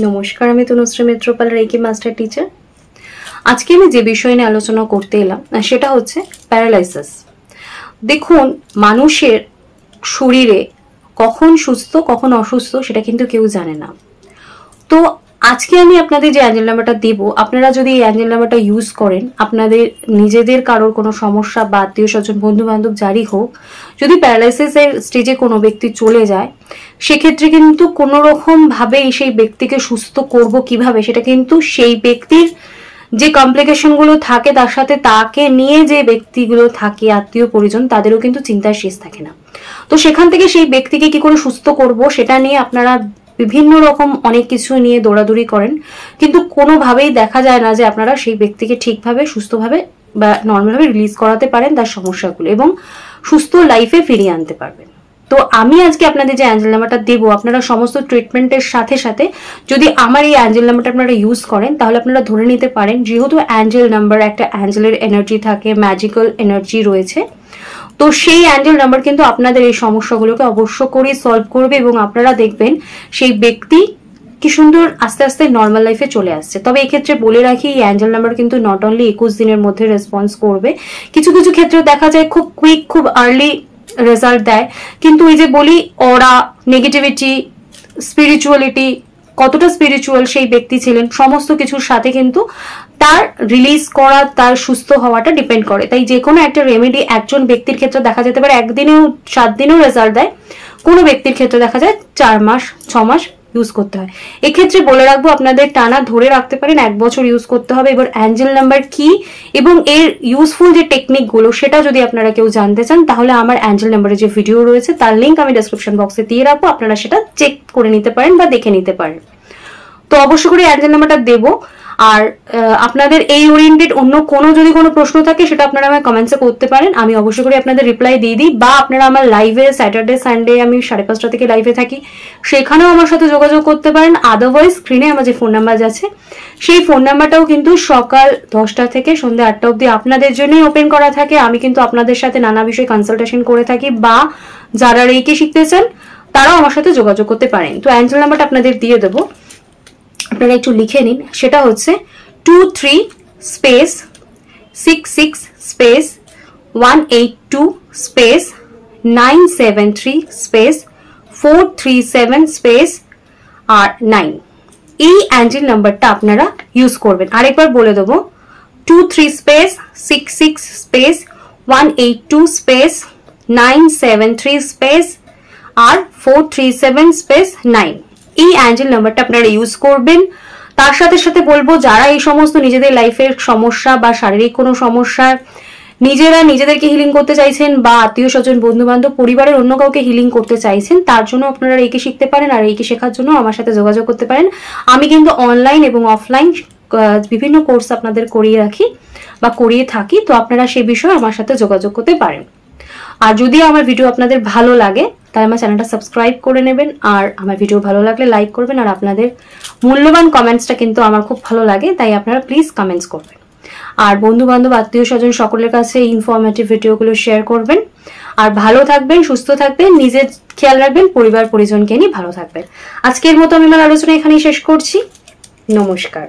নমস্কার, আমি Tanushree Mitrapal, reiki master teacher. আজকে আমি যে বিষয় নিয়ে আলোচনা করতে এলাম সেটা হচ্ছে প্যারালাইসিস। দেখুন, মানুষের শরীরে কখন সুস্থ কখন অসুস্থ সেটা কিন্তু কেউ জানে না। তো আজকে আমি আপনাদের যে অ্যাঞ্জেল নাম্বারটা দেব, আপনারা যদি এই অ্যাঞ্জেল নাম্বারটা ইউজ করেন, আপনাদের নিজেদের কারোর কোনো সমস্যা বা আত্মীয় স্বজন বন্ধু বান্ধব যারই হোক, যদি প্যারালাইসিসের স্টেজে কোনো ব্যক্তি চলে যায়, সেক্ষেত্রে কিন্তু কোনো রকম ভাবে সেই ব্যক্তিকে সুস্থ করব কিভাবে, সেটা কিন্তু সেই ব্যক্তির যে কমপ্লিকেশনগুলো থাকে তার সাথে তাকে নিয়ে যে ব্যক্তিগুলো থাকে আত্মীয় পরিজন, তাদেরও কিন্তু চিন্তার শেষ থাকে না। তো সেখান থেকে সেই ব্যক্তিকে কি করে সুস্থ করব সেটা নিয়ে আপনারা বিভিন্ন রকম অনেক কিছু নিয়ে দৌড়াদৌড়ি করেন, কিন্তু কোনোভাবেই দেখা যায় না যে আপনারা সেই ব্যক্তিকে ঠিকভাবে সুস্থভাবে বা নর্মালভাবে রিলিজ করাতে পারেন তার সমস্যাগুলো এবং সুস্থ লাইফে ফিরিয়ে আনতে পারবেন। তো আমি আজকে আপনাদের যে অ্যাঞ্জেল নাম্বারটা দেবো, আপনারা সমস্ত ট্রিটমেন্টের সাথে সাথে যদি আমার এই অ্যাঞ্জেল নাম্বারটা আপনারা ইউজ করেন, তাহলে আপনারা ধরে নিতে পারেন যেহেতু অ্যাঞ্জেল নাম্বার একটা অ্যাঞ্জেলের এনার্জি থাকে, ম্যাজিক্যাল এনার্জি রয়েছে, তো সেই অ্যাঞ্জেল নাম্বার কিন্তু আপনাদের এই সমস্যাগুলোকে অবশ্য করেই সলভ করবে এবং আপনারা দেখবেন সেই ব্যক্তি কি সুন্দর আস্তে আস্তে নর্মাল লাইফে চলে আসছে। তবে এক্ষেত্রে বলে রাখি, এই অ্যাঞ্জেল নাম্বার কিন্তু নট অনলি 21 দিনের মধ্যে রেসপন্স করবে, কিছু কিছু ক্ষেত্রে দেখা যায় খুব কুইক, খুব আর্লি রেজাল্ট দেয়। কিন্তু এই যে বলি অরা, নেগেটিভিটি, স্পিরিচুয়ালিটি, কতটা স্পিরিচুয়াল সেই ব্যক্তি ছিলেন, সমস্ত কিছুর সাথে কিন্তু তার রিলিজ করা, তার সুস্থ হওয়াটা ডিপেন্ড করে। তাই যে কোনো একটা রেমেডি একজন ব্যক্তির ক্ষেত্রে দেখা যেতে পারে একদিনেও 7 দিনেও রেজাল্ট দেয়, কোনো ব্যক্তির ক্ষেত্রে দেখা যায় 4 মাস 6 মাস ইউজ করতে হয়। এক্ষেত্রে বলে রাখবো, আপনাদের টানা ধরে রাখতে পারেন 1 বছর ইউজ করতে হবে। এবার অ্যাঞ্জেল নাম্বার কি এবং এর ইউজফুল যে টেকনিক গুলো সেটা যদি আপনারা কেউ জানতে চান, তাহলে আমার অ্যাঞ্জেল নাম্বারের যে ভিডিও রয়েছে তার লিঙ্ক আমি ডেসক্রিপশন বক্সে দিয়ে রাখবো, আপনারা সেটা চেক করে নিতে পারেন বা দেখে নিতে পারেন। তো অবশ্যই করে অ্যাঞ্জেল নাম্বারটা দেবো। আর আপনাদের এই ওরিয়েন্টেড অন্য কোনো যদি কোনো প্রশ্ন থাকে সেটা আপনারা আমায় কমেন্টসে করতে পারেন, আমি অবশ্যই করে আপনাদের রিপ্লাই দিয়ে দিই। বা আপনারা আমার লাইভে স্যাটারডে সানডে আমি 5:30 থেকে লাইভে থাকি, সেখানেও আমার সাথে যোগাযোগ করতে পারেন। আদারওয়াইজ স্ক্রিনে আমার যে ফোন নাম্বার আছে সেই ফোন নাম্বারটাও কিন্তু সকাল 10টা থেকে সন্ধ্যা 8টা অবধি আপনাদের জন্যই ওপেন করা থাকে। আমি কিন্তু আপনাদের সাথে নানা বিষয়ে কনসালটেশন করে থাকি, বা যারা রেকি শিখতে চান তারাও আমার সাথে যোগাযোগ করতে পারেন। তো অ্যাঞ্জেল নাম্বারটা আপনাদের দিয়ে দেবো, আপনারা একটু লিখে নিন। সেটা হচ্ছে 23 space 66 space 182 space 973 space 437 space আর 9। এই অ্যাঞ্জেল নাম্বারটা আপনারা ইউজ করবেন। আরেকবার বলে দেবো, 23 স্পেস 66 স্পেস 182 স্পেস 973 স্পেস আর 437 স্পেস 9। এই অ্যাঞ্জেল নাম্বারটা আপনারা ইউজ করবেন। তার সাথে সাথে বলবো, যারা এই সমস্ত নিজেদের লাইফের সমস্যা বা শারীরিক কোনো সমস্যা নিজেরা নিজেদেরকে হিলিং করতে চাইছেন, বা আত্মীয় স্বজন বন্ধু বান্ধব পরিবারের অন্য কাউকে হিলিং করতে চাইছেন, তার জন্য আপনারা রেকি শিখতে পারেন। আর রেকি শেখার জন্য আমার সাথে যোগাযোগ করতে পারেন। আমি কিন্তু অনলাইন এবং অফলাইন বিভিন্ন কোর্স আপনাদের করিয়ে রাখি বা করিয়ে থাকি, তো আপনারা সে বিষয়ে আমার সাথে যোগাযোগ করতে পারেন। আর যদি আমার ভিডিও আপনাদের ভালো লাগে তাহলে আমার চ্যানেলটা সাবস্ক্রাইব করে নেবেন, আর আমার ভিডিও ভালো লাগলে লাইক করবেন। আর আপনাদের মূল্যবান কমেন্টসটা কিন্তু আমার খুব ভালো লাগে, তাই আপনারা প্লিজ কমেন্টস করবেন। আর বন্ধু বান্ধব আত্মীয় স্বজন সকলের কাছে ইনফরমেটিভ ভিডিওগুলো শেয়ার করবেন। আর ভালো থাকবেন, সুস্থ থাকবেন, নিজের খেয়াল রাখবেন, পরিবার পরিজনকে নিয়ে ভালো থাকবেন। আজকের মতো আমি আমার আলোচনা এখানেই শেষ করছি। নমস্কার।